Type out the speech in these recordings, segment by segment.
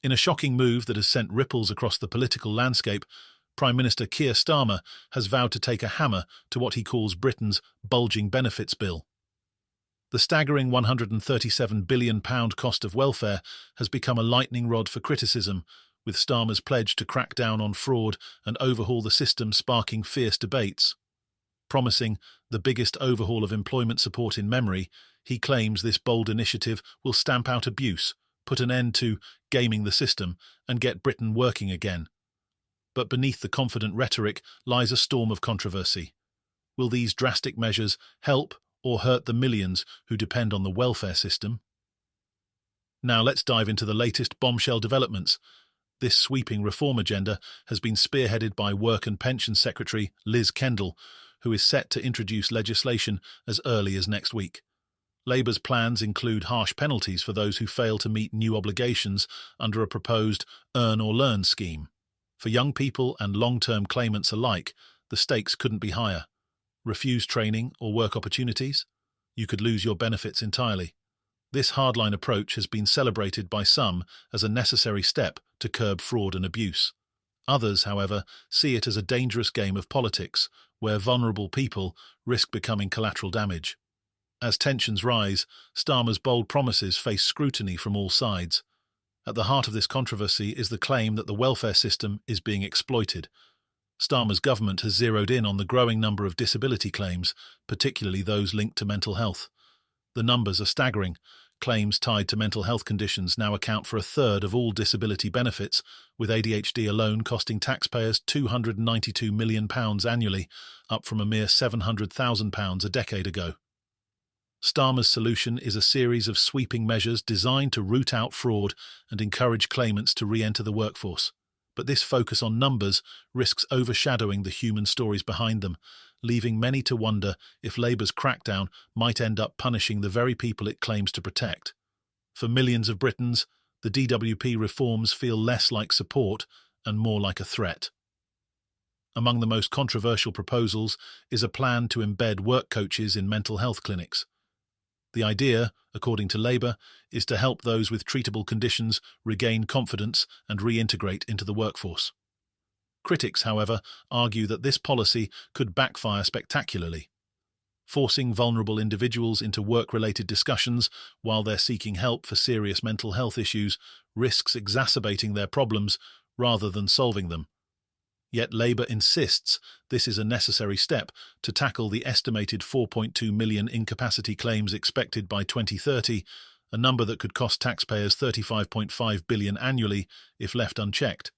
In a shocking move that has sent ripples across the political landscape, Prime Minister Keir Starmer has vowed to take a hammer to what he calls Britain's bulging benefits bill. The staggering £137 billion cost of welfare has become a lightning rod for criticism, with Starmer's pledge to crack down on fraud and overhaul the system sparking fierce debates. Promising the biggest overhaul of employment support in memory, he claims this bold initiative will stamp out abuse, put an end to gaming the system, and get Britain working again. But beneath the confident rhetoric lies a storm of controversy. Will these drastic measures help or hurt the millions who depend on the welfare system? Now let's dive into the latest bombshell developments. This sweeping reform agenda has been spearheaded by Work and Pensions Secretary Liz Kendall, who is set to introduce legislation as early as next week. Labour's plans include harsh penalties for those who fail to meet new obligations under a proposed earn or learn scheme. For young people and long-term claimants alike, the stakes couldn't be higher. Refuse training or work opportunities? You could lose your benefits entirely. This hardline approach has been celebrated by some as a necessary step to curb fraud and abuse. Others, however, see it as a dangerous game of politics, where vulnerable people risk becoming collateral damage. As tensions rise, Starmer's bold promises face scrutiny from all sides. At the heart of this controversy is the claim that the welfare system is being exploited. Starmer's government has zeroed in on the growing number of disability claims, particularly those linked to mental health. The numbers are staggering. Claims tied to mental health conditions now account for a third of all disability benefits, with ADHD alone costing taxpayers £292 million annually, up from a mere £700,000 a decade ago. Starmer's solution is a series of sweeping measures designed to root out fraud and encourage claimants to re-enter the workforce. But this focus on numbers risks overshadowing the human stories behind them, leaving many to wonder if Labour's crackdown might end up punishing the very people it claims to protect. For millions of Britons, the DWP reforms feel less like support and more like a threat. Among the most controversial proposals is a plan to embed work coaches in mental health clinics. The idea, according to Labour, is to help those with treatable conditions regain confidence and reintegrate into the workforce. Critics, however, argue that this policy could backfire spectacularly. Forcing vulnerable individuals into work-related discussions while they're seeking help for serious mental health issues risks exacerbating their problems rather than solving them. Yet Labour insists this is a necessary step to tackle the estimated 4.2 million incapacity claims expected by 2030, a number that could cost taxpayers £35.5 billion annually if left unchecked.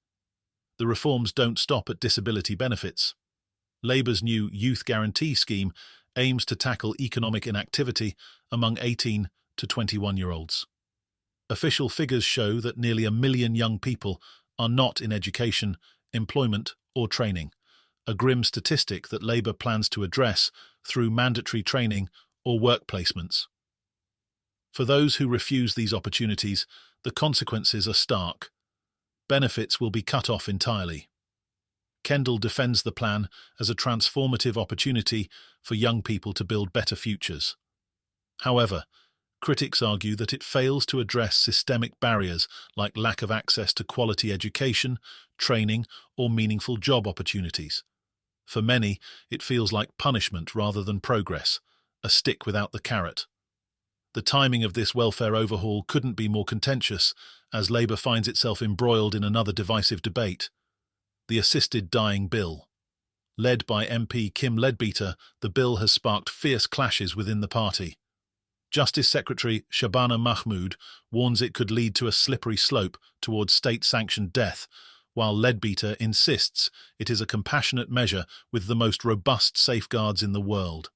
The reforms don't stop at disability benefits. Labour's new Youth Guarantee scheme aims to tackle economic inactivity among 18 to 21-year-olds. Official figures show that nearly 1 million young people are not in education, employment or training, a grim statistic that Labour plans to address through mandatory training or work placements. For those who refuse these opportunities, the consequences are stark. Benefits will be cut off entirely. Kendall defends the plan as a transformative opportunity for young people to build better futures. However, critics argue that it fails to address systemic barriers like lack of access to quality education, training, or meaningful job opportunities. For many, it feels like punishment rather than progress, a stick without the carrot. The timing of this welfare overhaul couldn't be more contentious, as Labour finds itself embroiled in another divisive debate: the Assisted Dying Bill. Led by MP Kim Leadbeater, the bill has sparked fierce clashes within the party. Justice Secretary Shabana Mahmood warns it could lead to a slippery slope towards state-sanctioned death, while Leadbeater insists it is a compassionate measure with the most robust safeguards in the world.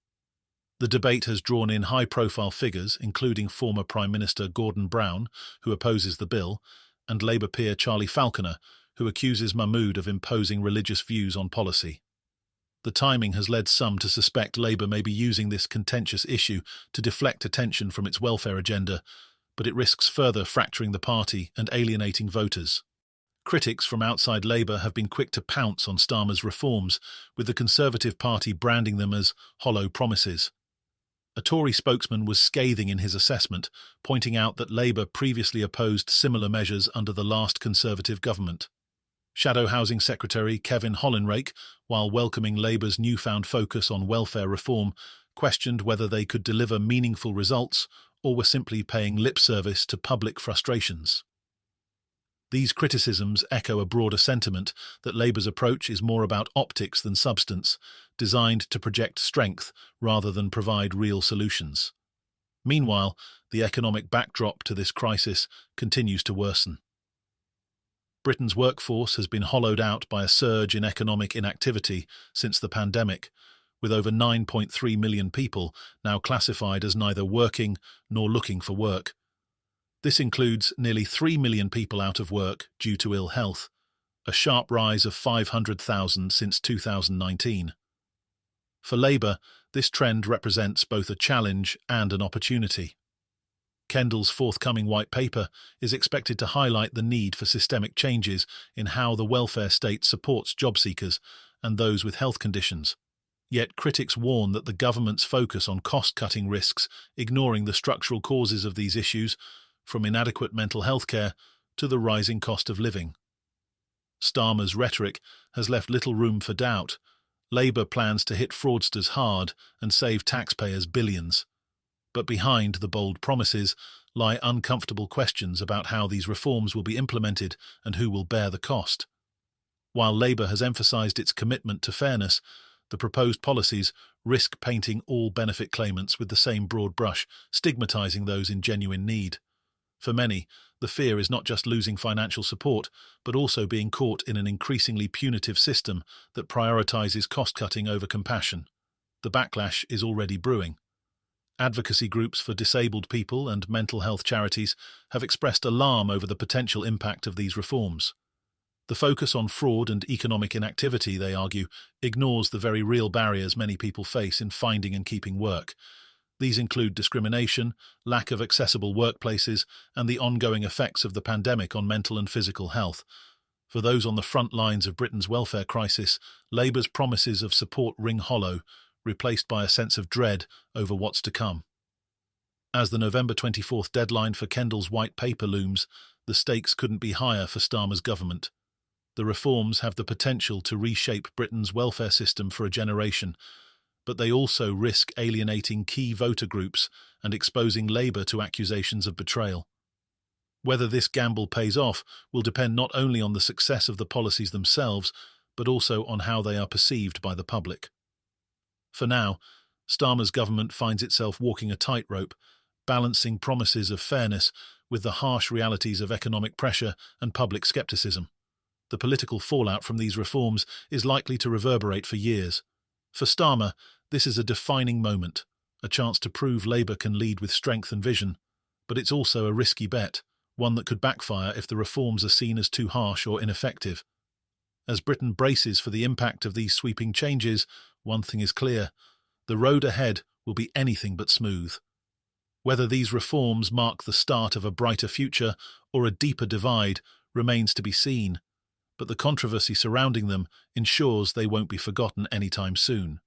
The debate has drawn in high-profile figures, including former Prime Minister Gordon Brown, who opposes the bill, and Labour peer Charlie Falconer, who accuses Mahmood of imposing religious views on policy. The timing has led some to suspect Labour may be using this contentious issue to deflect attention from its welfare agenda, but it risks further fracturing the party and alienating voters. Critics from outside Labour have been quick to pounce on Starmer's reforms, with the Conservative Party branding them as hollow promises. A Tory spokesman was scathing in his assessment, pointing out that Labour previously opposed similar measures under the last Conservative government. Shadow Housing Secretary Kevin Hollinrake, while welcoming Labour's newfound focus on welfare reform, questioned whether they could deliver meaningful results or were simply paying lip service to public frustrations. These criticisms echo a broader sentiment that Labour's approach is more about optics than substance, designed to project strength rather than provide real solutions. Meanwhile, the economic backdrop to this crisis continues to worsen. Britain's workforce has been hollowed out by a surge in economic inactivity since the pandemic, with over 9.3 million people now classified as neither working nor looking for work. This includes nearly 3 million people out of work due to ill health, a sharp rise of 500,000 since 2019. For Labour, this trend represents both a challenge and an opportunity. Kendall's forthcoming white paper is expected to highlight the need for systemic changes in how the welfare state supports job seekers and those with health conditions. Yet critics warn that the government's focus on cost-cutting risks, ignoring the structural causes of these issues, from inadequate mental health care to the rising cost of living. Starmer's rhetoric has left little room for doubt. Labour plans to hit fraudsters hard and save taxpayers billions. But behind the bold promises lie uncomfortable questions about how these reforms will be implemented and who will bear the cost. While Labour has emphasised its commitment to fairness, the proposed policies risk painting all benefit claimants with the same broad brush, stigmatising those in genuine need. For many, the fear is not just losing financial support, but also being caught in an increasingly punitive system that prioritises cost-cutting over compassion. The backlash is already brewing. Advocacy groups for disabled people and mental health charities have expressed alarm over the potential impact of these reforms. The focus on fraud and economic inactivity, they argue, ignores the very real barriers many people face in finding and keeping work. These include discrimination, lack of accessible workplaces, and the ongoing effects of the pandemic on mental and physical health. For those on the front lines of Britain's welfare crisis, Labour's promises of support ring hollow, replaced by a sense of dread over what's to come. As the November 24th deadline for Kendall's white paper looms, the stakes couldn't be higher for Starmer's government. The reforms have the potential to reshape Britain's welfare system for a generation, but they also risk alienating key voter groups and exposing Labour to accusations of betrayal. Whether this gamble pays off will depend not only on the success of the policies themselves, but also on how they are perceived by the public. For now, Starmer's government finds itself walking a tightrope, balancing promises of fairness with the harsh realities of economic pressure and public scepticism. The political fallout from these reforms is likely to reverberate for years. For Starmer, this is a defining moment, a chance to prove Labour can lead with strength and vision, but it's also a risky bet, one that could backfire if the reforms are seen as too harsh or ineffective. As Britain braces for the impact of these sweeping changes, one thing is clear: the road ahead will be anything but smooth. Whether these reforms mark the start of a brighter future or a deeper divide remains to be seen, but the controversy surrounding them ensures they won't be forgotten anytime soon.